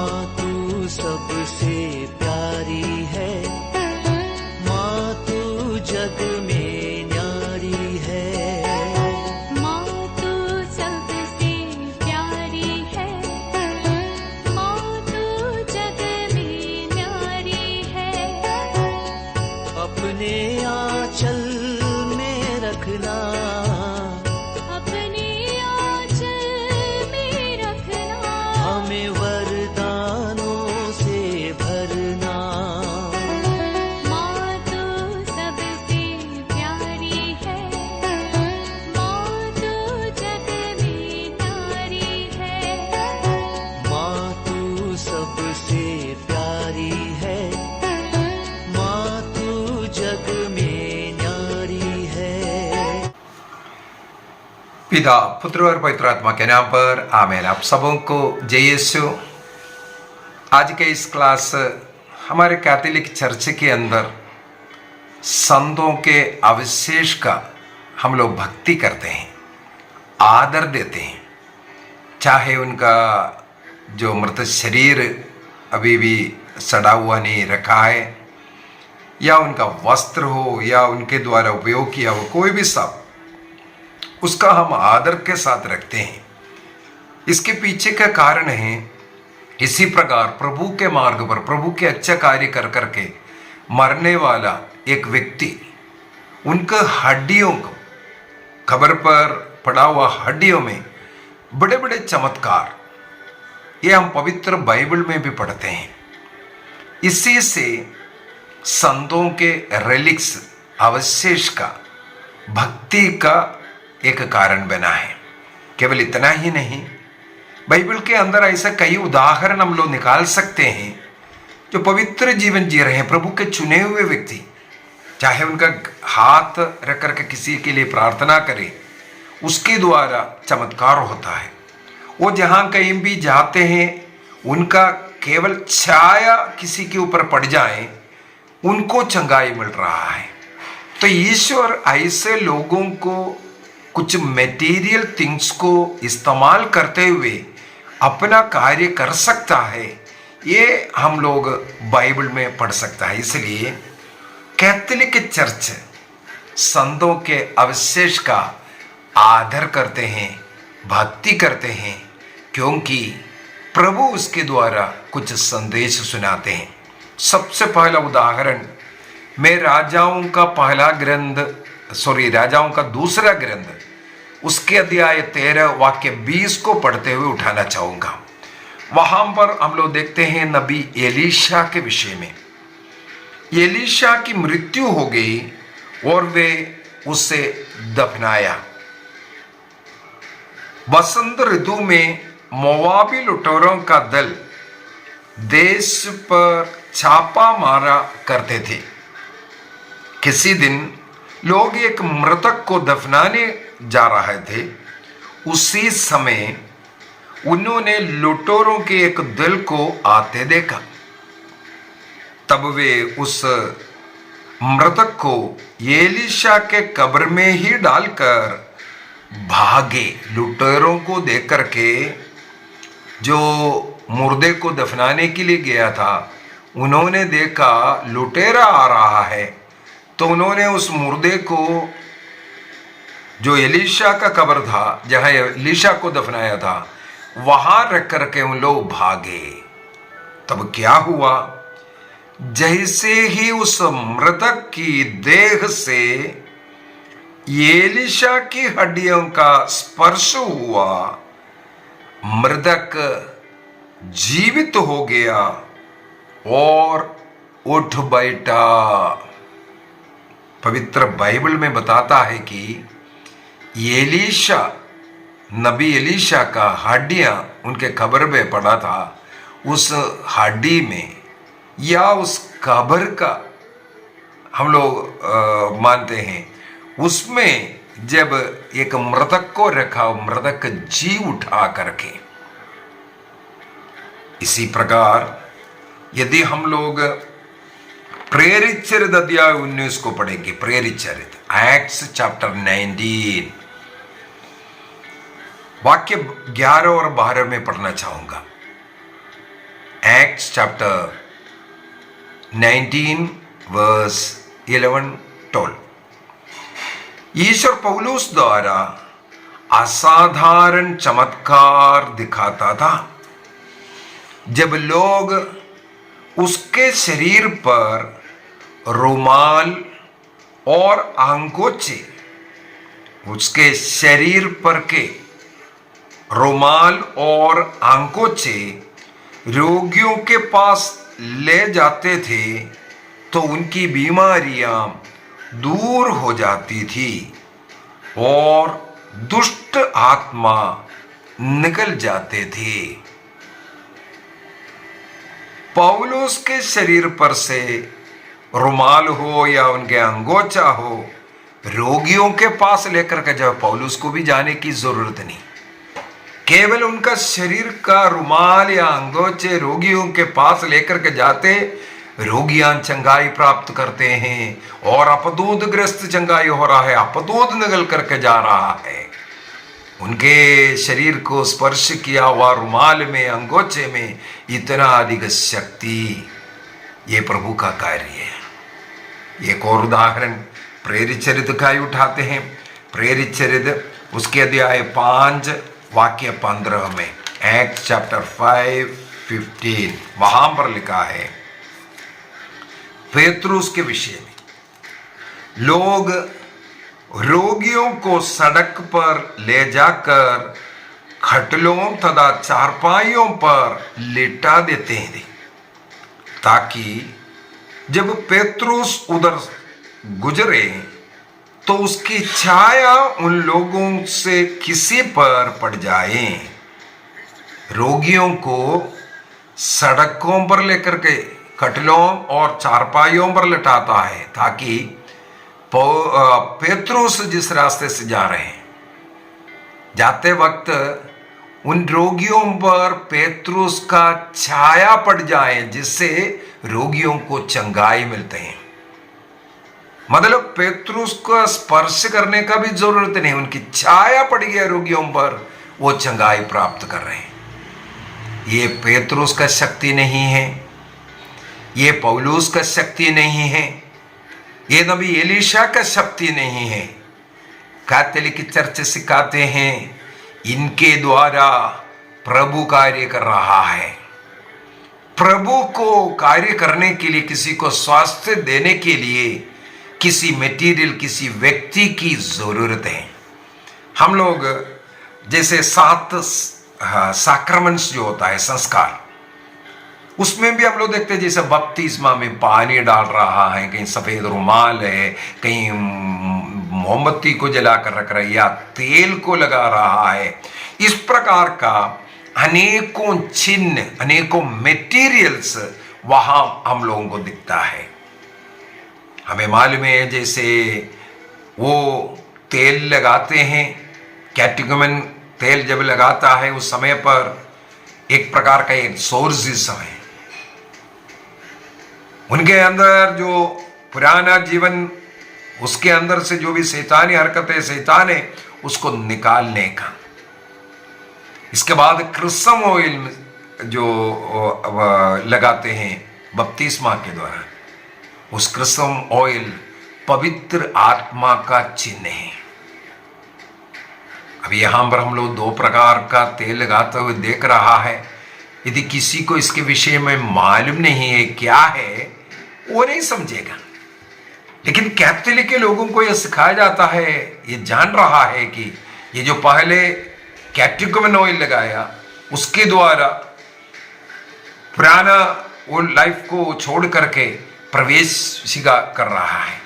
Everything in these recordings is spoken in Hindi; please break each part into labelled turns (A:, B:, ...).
A: माँ तू सबसे प्यारी है, माँ तू जग में न्यारी है।
B: माँ तू सबसे प्यारी है, माँ तू जग में न्यारी है।
A: अपने आंचल में रखना,
B: अपने आंचल में रखना।
A: हमें वरदानों से भरना।
B: माँ तू सबसे प्यारी है, माँ तू जग में न्यारी है।
A: माँ तू सबसे प्यारी है, माँ तू जग में न्यारी है।
C: पिता पुत्र और पवित्र आत्मा के नाम पर आमीन। आप सबों को जय यीशु। आज के इस क्लास हमारे कैथोलिक चर्च के अंदर संतों के अवशेष का हम लोग भक्ति करते हैं, आदर देते हैं। चाहे उनका जो मृत शरीर अभी भी सड़ा हुआ नहीं रखा है, या उनका वस्त्र हो, या उनके द्वारा उपयोग किया हो कोई भी सब, उसका हम आदर के साथ रखते हैं। इसके पीछे का कारण है, इसी प्रकार प्रभु के मार्ग पर प्रभु के अच्छा कार्य कर करके मरने वाला एक व्यक्ति, उनके हड्डियों को, खबर पर पड़ा हुआ हड्डियों में बड़े बड़े चमत्कार, ये हम पवित्र बाइबल में भी पढ़ते हैं। इसी से संतों के रेलिक्स, अवशेष का भक्ति का एक कारण बना है। केवल इतना ही नहीं, बाइबल के अंदर ऐसा कई उदाहरण हम लोग निकाल सकते हैं जो पवित्र जीवन जी रहे हैं, प्रभु के चुने हुए व्यक्ति। चाहे उनका हाथ रख करके किसी के लिए प्रार्थना करे, उसके द्वारा चमत्कार होता है। वो जहाँ कहीं भी जाते हैं, उनका केवल छाया किसी के ऊपर पड़ जाए, उनको चंगाई मिल रहा है। तो ईश्वर ऐसे लोगों को कुछ मटेरियल थिंग्स को इस्तेमाल करते हुए अपना कार्य कर सकता है, ये हम लोग बाइबल में पढ़ सकता है। इसलिए कैथोलिक चर्च संतों के अवशेष का आदर करते हैं, भक्ति करते हैं, क्योंकि प्रभु उसके द्वारा कुछ संदेश सुनाते हैं। सबसे पहला उदाहरण मैं राजाओं का दूसरा ग्रंथ, उसके अध्याय 13 वाक्य 20 को पढ़ते हुए उठाना चाहूंगा। वहां पर हम लोग देखते हैं नबी एलीशा के विषय में। एलीशा की मृत्यु हो गई और वे उसे दफनाया। वसंत ऋतु में मोवाबी लुटेरों का दल देश पर छापा मारा करते थे। किसी दिन लोग एक मृतक को दफनाने जा रहे थे। उसी समय उन्होंने लुटेरों के एक दल को आते देखा। तब वे उस मृतक को एलीशा के कब्र में ही डालकर भागे। लुटेरों को देख करके जो मुर्दे को दफनाने के लिए गया था, उन्होंने देखा लुटेरा आ रहा है, तो उन्होंने उस मुर्दे को, जो एलीशा का कब्र था जहां एलीशा को दफनाया था, वहां रख करके उन लोग भागे। तब क्या हुआ, जैसे ही उस मृतक की देह से एलीशा की हड्डियों का स्पर्श हुआ, मृतक जीवित हो गया और उठ बैठा। पवित्र बाइबल में बताता है कि एलीशा, नबी एलीशा का हड्डियां उनके कब्र में पड़ा था। उस हड्डी में या उस कब्र का हम लोग मानते हैं, उसमें जब एक मृतक को रखा, मृतक जी उठा करके। इसी प्रकार यदि हम लोग प्रेरित चरित अध्याय 19 को पढ़ेंगे, प्रेरित चरित एक्ट्स चैप्टर 19 वाक्य 11 और 12 में पढ़ना चाहूंगा। Acts chapter 19 verse 11-12। ईश्वर पौलुस द्वारा असाधारण चमत्कार दिखाता था जब लोग उसके शरीर पर रुमाल और अंगोछे, उसके शरीर पर के रुमाल और अंगोछे रोगियों के पास ले जाते थे तो उनकी बीमारियां दूर हो जाती थी और दुष्ट आत्मा निकल जाते थे। पौलुस के शरीर पर से रुमाल हो या उनके अंगोछा हो, रोगियों के पास लेकर के जाओ, पौलुस को भी जाने की जरूरत नहीं। केवल उनका शरीर का रुमाल या अंगोछे रोगियों के पास लेकर के जाते, रोगियां चंगाई प्राप्त करते हैं और अपदूत ग्रस्त चंगाई हो रहा है, अपदूत निकल करके जा रहा है। उनके शरीर को स्पर्श किया हुआ रुमाल में, अंगोछे में इतना अधिक शक्ति, ये प्रभु का कार्य है। एक और उदाहरण प्रेरित चरित्र का ही उठाते हैं। प्रेरित चरित्र उसके अध्याय 5 वाक्य 15 में, एक्ट चैप्टर 5:15, वहां पर लिखा है पेतरुस के विषय में, लोग रोगियों को सड़क पर ले जाकर खटलों तथा चारपाइयों पर लेटा देते हैं ताकि जब पेतरुस उधर गुजरे तो उसकी छाया उन लोगों से किसी पर पड़ जाए। रोगियों को सड़कों पर लेकर के खटलों और चारपाइयों पर लटाता है ताकि पेतरुस जिस रास्ते से जा रहे हैं, जाते वक्त उन रोगियों पर पेतरुस का छाया पड़ जाए जिससे रोगियों को चंगाई मिलते हैं। मतलब पेतरुस को स्पर्श करने का भी जरूरत नहीं, उनकी छाया पड़ गई रोगियों पर, वो चंगाई प्राप्त कर रहे हैं। ये पेतरुस का शक्ति नहीं है, ये पौलुस का शक्ति नहीं है, ये नबी एलीशा का शक्ति नहीं है। कैथोलिक चर्च सिखाते हैं इनके द्वारा प्रभु कार्य कर रहा है। प्रभु को कार्य करने के लिए, किसी को स्वास्थ्य देने के लिए किसी मटेरियल, किसी व्यक्ति की जरूरत है। हम लोग जैसे 7 सैक्रामेंट्स जो होता है, संस्कार, उसमें भी हम लोग देखते हैं जैसे बपतिस्मा में पानी डाल रहा है, कहीं सफेद रुमाल है, कहीं मोमबत्ती को जलाकर रख रहा है या तेल को लगा रहा है। इस प्रकार का अनेकों चिन्ह, अनेकों मटेरियल्स वहां हम लोगों को दिखता है। हमें मालूम है जैसे वो तेल लगाते हैं, कैटेकुमेन तेल जब लगाता है उस समय पर एक प्रकार का एक सोर्सिस है, उनके अंदर जो पुराना जीवन, उसके अंदर से जो भी शैतानी हरकतें, शैतान है, उसको निकालने का। इसके बाद क्रिस्म ऑयल जो लगाते हैं बपतिस्मा के द्वारा, उस क्रिस्म ऑयल पवित्र आत्मा का चिन्ह है। अब यहां पर हम लोग 2 प्रकार का तेल लगाते हुए देख रहा है। यदि किसी को इसके विषय में मालूम नहीं है क्या है, वो नहीं समझेगा। लेकिन कैथोलिक के लोगों को यह सिखाया जाता है, ये जान रहा है कि ये जो पहले कैटेकुमेन ऑयल लगाया, उसके द्वारा पुराना वो लाइफ को छोड़ करके प्रवेश कर रहा है।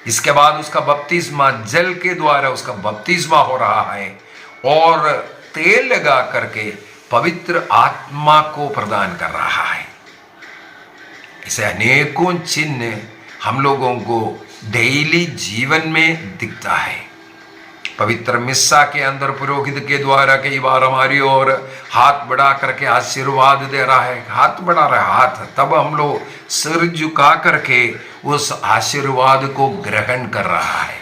C: इसके बाद उसका बपतिस्मा जल के द्वारा उसका बपतिस्मा हो रहा है और तेल लगा करके पवित्र आत्मा को प्रदान कर रहा है। इसे अनेकों चिन्ह हम लोगों को डेली जीवन में दिखता है। पवित्र मिस्सा के अंदर पुरोहित के द्वारा कई बार हमारी ओर हाथ बढ़ा करके आशीर्वाद दे रहा है, हाथ बढ़ा रहा है हाथ, तब हम लोग सिर झुका करके उस आशीर्वाद को ग्रहण कर रहा है।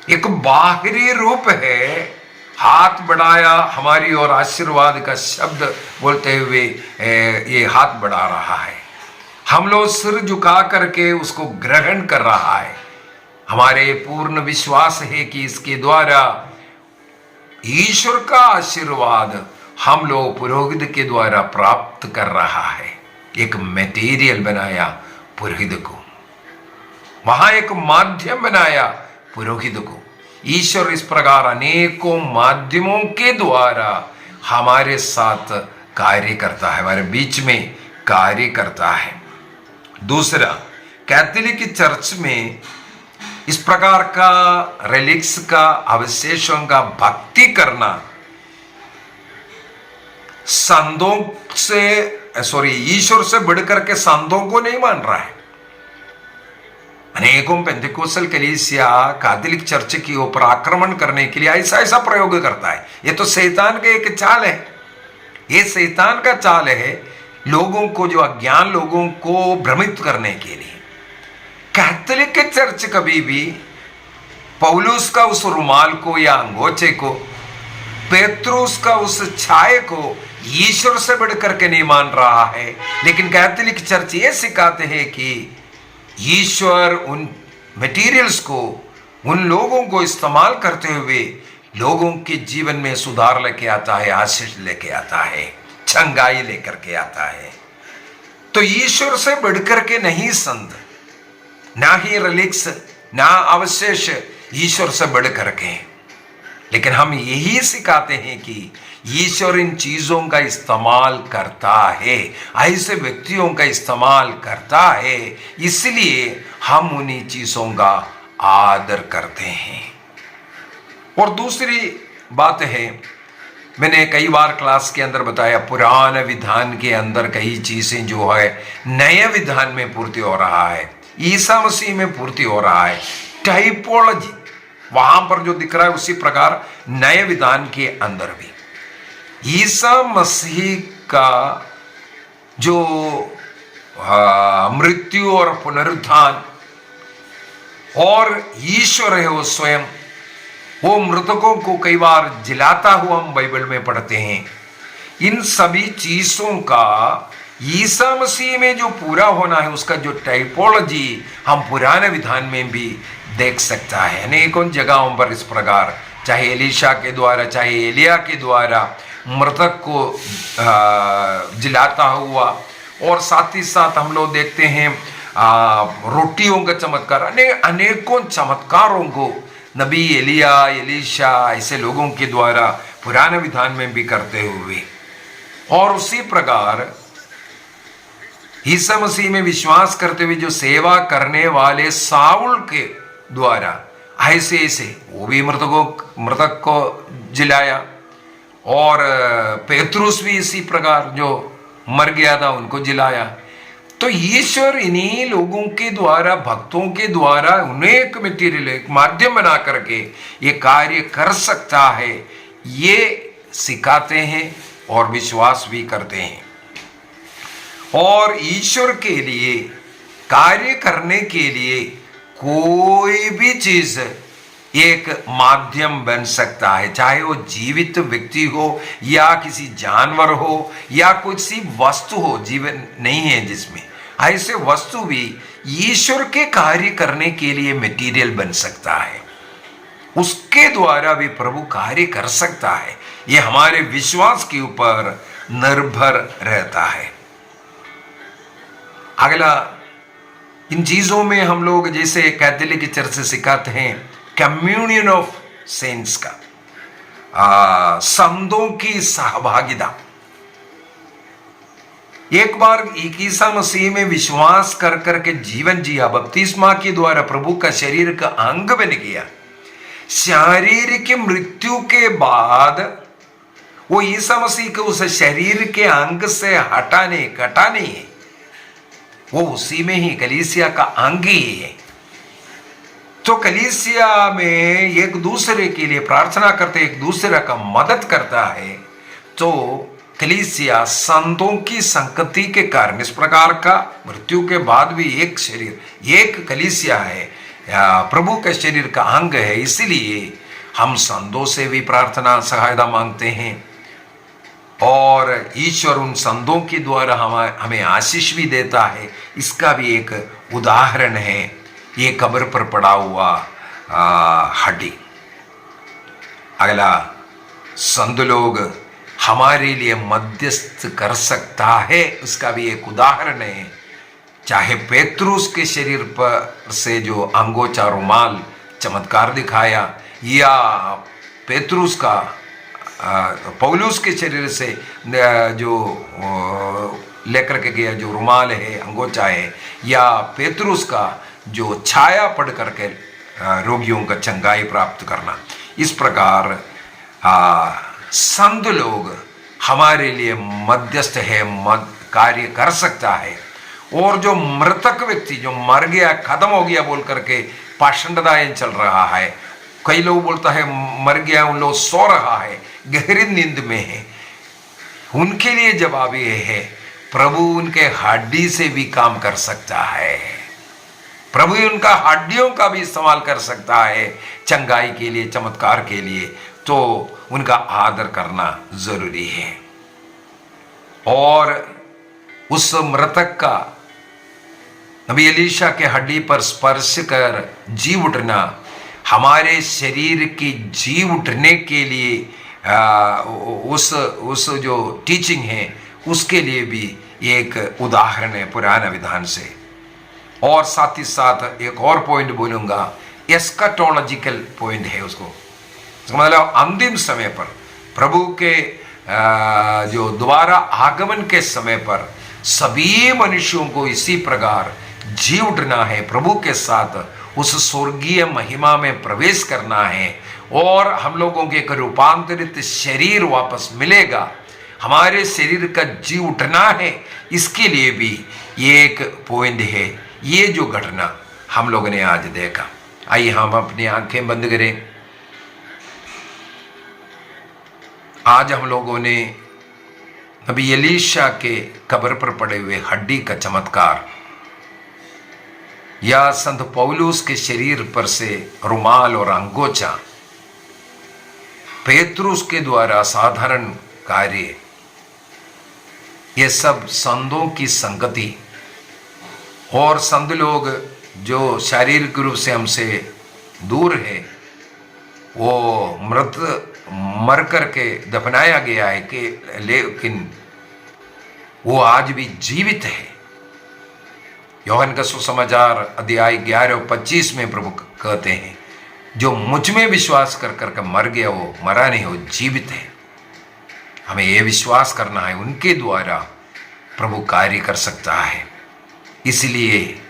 C: एक बाहरी रूप है हाथ बढ़ाया हमारी और आशीर्वाद का शब्द बोलते हुए ये हाथ बढ़ा रहा है। हम लोग सिर झुका करके उसको ग्रहण कर रहा है। हमारे पूर्ण विश्वास है कि इसके द्वारा ईश्वर का आशीर्वाद हम लोग पुरोहित के द्वारा प्राप्त कर रहा है। एक मटेरियल बनाया पुरोहित को, वहां एक माध्यम बनाया पुरोहित को। ईश्वर इस प्रकार अनेकों माध्यमों के द्वारा हमारे साथ कार्य करता है, हमारे बीच में कार्य करता है। दूसरा, कैथोलिक चर्च में इस प्रकार का रिलिक्स का अवशेषों का भक्ति करना संतों से ईश्वर से बढ़कर के संतों को नहीं मान रहा है। अनेकों पेंतिकोस्टल कलीसिया कैथोलिक चर्च के ऊपर आक्रमण करने के लिए ऐसा ऐसा प्रयोग करता है। ये तो शैतान का एक चाल है, ये शैतान का चाल है, लोगों को, जो अज्ञान लोगों को भ्रमित करने के लिए। कैथोलिक चर्च कभी भी पौलुस का उस रुमाल को या अंगोछे को, पेत्रुस का उस छाये को ईश्वर से बढ़कर के नहीं मान रहा है। लेकिन कैथोलिक चर्च ये सिखाते हैं कि ईश्वर उन मटेरियल्स को, उन लोगों को इस्तेमाल करते हुए लोगों के जीवन में सुधार लेके आता है, आशीष लेके आता है, चंगाई लेकर के आता है। तो ईश्वर से बढ़कर के नहीं संत, ना ही रिलिक्स, ना अवशेष ईश्वर से बढ़कर के। लेकिन हम यही सिखाते हैं कि ईश्वर इन चीजों का इस्तेमाल करता है, ऐसे व्यक्तियों का इस्तेमाल करता है, इसलिए हम उन्हीं चीजों का आदर करते हैं। और दूसरी बात है, मैंने कई बार क्लास के अंदर बताया, पुराने विधान के अंदर कई चीजें जो है नए विधान में पूर्ति हो रहा है, ईसा मसीह में पूर्ति हो रहा है। टाइपोलॉजी वहां पर जो दिख रहा है उसी प्रकार नए विधान के अंदर भी ईसा मसीह का जो मृत्यु और पुनरुत्थान और ईश्वर है वो स्वयं, वो मृतकों को कई बार जिलाता हुआ हम बाइबल में पढ़ते हैं। इन सभी चीजों का ईसा मसीह में जो पूरा होना है उसका जो टाइपोलॉजी हम पुराने विधान में भी देख सकता है। अनेकों जगहों पर इस प्रकार, चाहे एलीशा के द्वारा, चाहे एलिया के द्वारा मृतक को जिलाता हुआ, और साथ ही साथ हम लोग देखते हैं रोटियों का चमत्कार, अनेकों चमत्कारों को नबी एलिया, एलीशा ऐसे लोगों के द्वारा पुराने विधान में भी करते हुए। और उसी प्रकार ईसा मसीह में विश्वास करते हुए जो सेवा करने वाले साउल के द्वारा ऐसे ऐसे वो भी मृतक को जिलाया, और पेत्रुस भी इसी प्रकार जो मर गया था उनको जिलाया। तो ईश्वर इन्हीं लोगों के द्वारा, भक्तों के द्वारा उन्हें एक मटेरियल, एक माध्यम बना करके ये कार्य कर सकता है, ये सिखाते हैं और विश्वास भी करते हैं। और ईश्वर के लिए कार्य करने के लिए कोई भी चीज एक माध्यम बन सकता है, चाहे वो जीवित व्यक्ति हो या किसी जानवर हो या कोई सी वस्तु हो, जीवन नहीं है जिसमें, ऐसे वस्तु भी ईश्वर के कार्य करने के लिए मटेरियल बन सकता है, उसके द्वारा भी प्रभु कार्य कर सकता है। ये हमारे विश्वास के ऊपर निर्भर रहता है। अगला, इन चीजों में हम लोग जैसे कैथोलिक चर्च से सिखाते हैं कम्युनियन ऑफ सेंट्स का, संतों की सहभागिता। एक बार ईसा मसीह में विश्वास कर करके जीवन जिया, बपतिस्मा के द्वारा प्रभु का शरीर का अंग बन गया। शारीरिक मृत्यु के बाद वो ईसा मसीह को उस शरीर के अंग से कटाने है, वो उसी में ही कलीसिया का अंग ही है। तो कलीसिया में एक दूसरे के लिए प्रार्थना करते, एक दूसरे का मदद करता है। तो कलीसिया संतों की संगति के कारण इस प्रकार का मृत्यु के बाद भी एक शरीर, एक कलीसिया है, प्रभु के शरीर का अंग है। इसलिए हम संतों से भी प्रार्थना सहायता मांगते हैं और ईश्वर उन संतों के द्वारा हमें आशीष भी देता है। इसका भी एक उदाहरण है ये कब्र पर पड़ा हुआ हड्डी। अगला, संत लोग हमारे लिए मध्यस्थ कर सकता है, उसका भी एक उदाहरण है। चाहे पेत्रुस के शरीर पर से जो अंगोचा रुमाल चमत्कार दिखाया, या पेत्रुस का पौलुस के शरीर से जो लेकर के गया जो रुमाल है, अंगोचा है, या पेत्रुस का जो छाया पढ़ करके रोगियों का चंगाई प्राप्त करना, इस प्रकार संत लोग हमारे लिए मध्यस्थ है, कार्य कर सकता है। और जो मृतक व्यक्ति जो मर गया, खत्म हो गया बोल करके पाषंडदायन चल रहा है, कई लोग बोलता है मर गया, उन लोग सो रहा है, गहरी नींद में है, उनके लिए जवाब ये है प्रभु उनके हड्डी से भी काम कर सकता है। प्रभु उनका हड्डियों का भी इस्तेमाल कर सकता है चंगाई के लिए, चमत्कार के लिए। तो उनका आदर करना जरूरी है। और उस मृतक का नबी एलीशा के हड्डी पर स्पर्श कर जी उठना हमारे शरीर की जी उठने के लिए उस जो टीचिंग है उसके लिए भी एक उदाहरण है पुराना विधान से। और साथ ही साथ एक और पॉइंट बोलूंगा, एस्काटोलॉजिकल पॉइंट है उसको, मतलब अंतिम समय पर प्रभु के जो दोबारा आगमन के समय पर सभी मनुष्यों को इसी प्रकार जी उठना है, प्रभु के साथ उस स्वर्गीय महिमा में प्रवेश करना है और हम लोगों के एक रूपांतरित शरीर वापस मिलेगा, हमारे शरीर का जी उठना है। इसके लिए भी ये एक पॉइंट है, ये जो घटना हम लोगों ने आज देखा। आइए हम अपनी आंखें बंद करें। आज हम लोगों ने नबी एलीशा के कब्र पर पड़े हुए हड्डी का चमत्कार, या संत पौलुस के शरीर पर से रुमाल और अंगोचा, पेत्रुस के द्वारा साधारण कार्य, ये सब संतों की संगति और संत लोग जो शारीरिक रूप से हमसे दूर है, वो मर करके दफनाया गया है कि लेकिन वो आज भी जीवित है। यूहन्ना का सुसमाचार अध्याय 11 और 25 में प्रभु कहते हैं, जो मुझ में विश्वास कर कर मर गया वो मरा नहीं, वो जीवित है। हमें ये विश्वास करना है उनके द्वारा प्रभु कार्य कर सकता है। इसलिए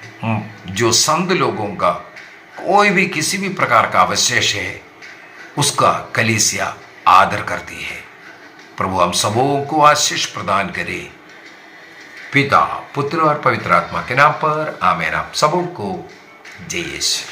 C: जो संत लोगों का कोई भी किसी भी प्रकार का अवशेष है उसका कलीसिया आदर करती है। प्रभु हम सबों को आशीष प्रदान करे, पिता पुत्र और पवित्र आत्मा के नाम पर आमीन। आप सबों को जय यीशु।